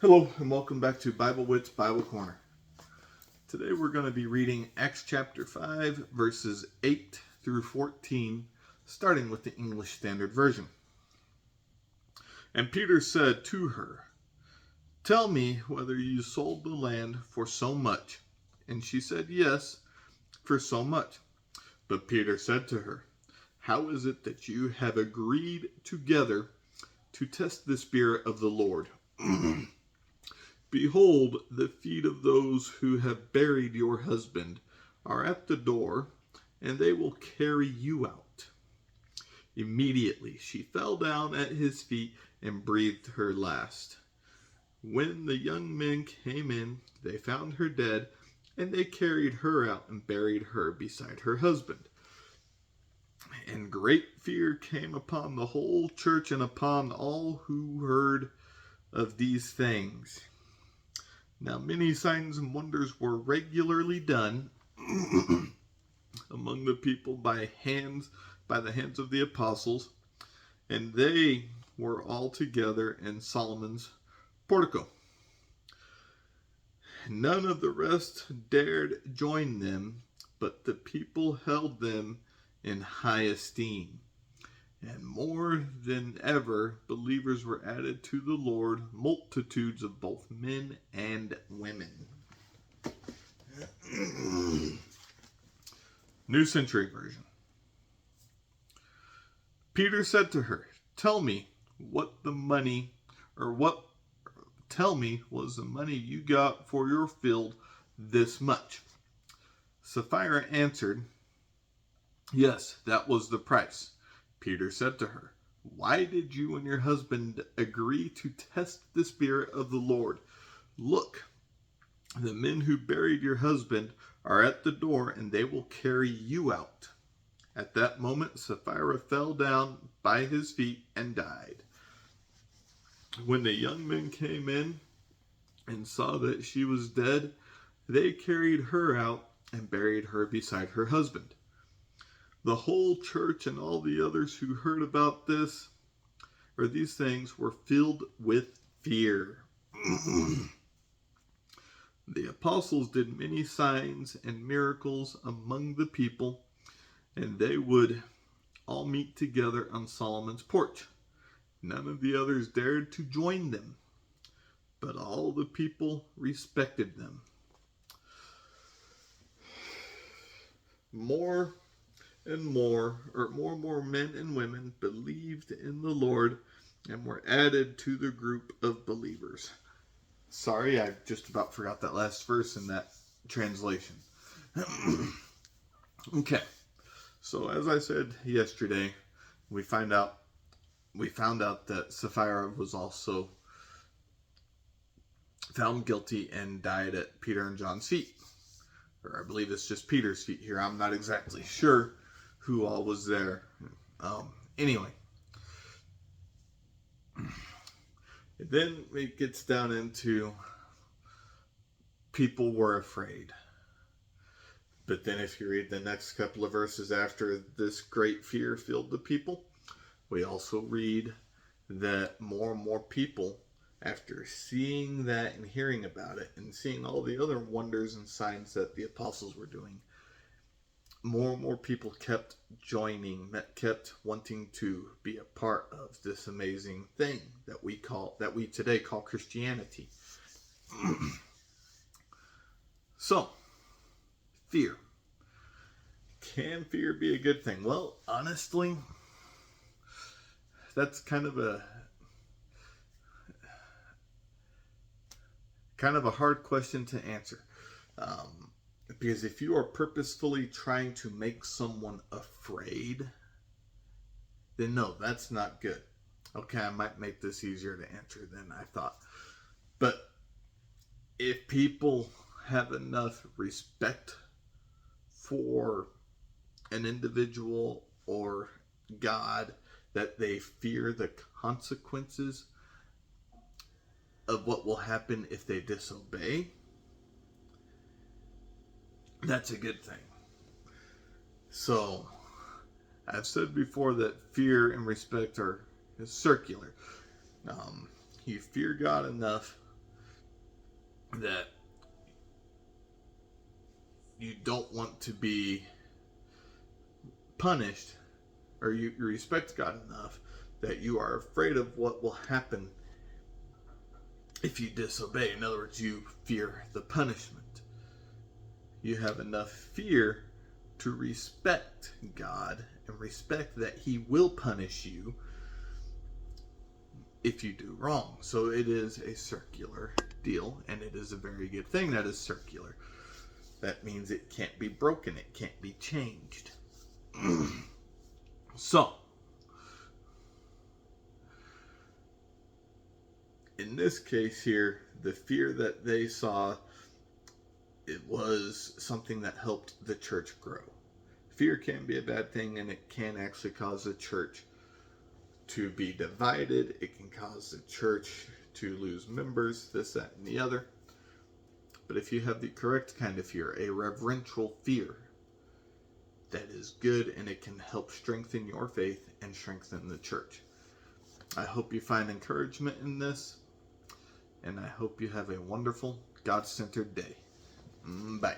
Hello and welcome back to Bible Wits Bible Corner. Today we're going to be reading Acts chapter 5 verses 8 through 14, starting with the English Standard Version. And Peter said to her, "Tell me whether you sold the land for so much." And she said, "Yes, for so much." But Peter said to her, "How is it that you have agreed together to test the Spirit of the Lord? Behold, the feet of those who have buried your husband are at the door, and they will carry you out." Immediately she fell down at his feet and breathed her last. When the young men came in, they found her dead, and they carried her out and buried her beside her husband. And great fear came upon the whole church and upon all who heard of these things. Now many signs and wonders were regularly done among the people by the hands of the apostles, and they were all together in Solomon's Portico. None of the rest dared join them, but the people held them in high esteem. And more than ever, believers were added to the Lord, multitudes of both men and women. New Century Version. Peter said to her, Tell me was the money you got for your field this much?" Sapphira answered, "Yes, that was the price." Peter said to her, "Why did you and your husband agree to test the Spirit of the Lord? Look, the men who buried your husband are at the door, and they will carry you out." At that moment, Sapphira fell down by his feet and died. When the young men came in and saw that she was dead, they carried her out and buried her beside her husband. The whole church and all the others who heard about these things were filled with fear. The apostles did many signs and miracles among the people, and they would all meet together on Solomon's porch. None of the others dared to join them, but all the people respected them. More and more men and women believed in the Lord and were added to the group of believers. Sorry, I just about forgot that last verse in that translation. Okay, so as I said yesterday, we found out that Sapphira was also found guilty and died at Peter and John's feet. Or I believe it's just Peter's feet here. I'm not exactly sure who all was there. Anyway. Then it gets down into people were afraid. But then if you read the next couple of verses after this great fear filled the people, we also read that more and more people, after seeing that and hearing about it and seeing all the other wonders and signs that the apostles were doing, more and more people kept wanting to be a part of this amazing thing that we today call Christianity. So, fear. Can fear be a good thing? Well, honestly, that's kind of a hard question to answer. Because if you are purposefully trying to make someone afraid, then no, that's not good. Okay, I might make this easier to answer than I thought. But if people have enough respect for an individual or God that they fear the consequences of what will happen if they disobey, that's a good thing. So, I've said before that fear and respect are circular. You fear God enough that you don't want to be punished, or you respect God enough that you are afraid of what will happen if you disobey. In other words, you fear the punishment. You have enough fear to respect God and respect that He will punish you if you do wrong. So it is a circular deal, and it is a very good thing that is circular. That means it can't be broken, it can't be changed. So, in this case here, the fear that they saw, it was something that helped the church grow. Fear can be a bad thing, and it can actually cause the church to be divided. It can cause the church to lose members, this, that, and the other. But if you have the correct kind of fear, a reverential fear, that is good, and it can help strengthen your faith and strengthen the church. I hope you find encouragement in this, and I hope you have a wonderful, God-centered day. Bye.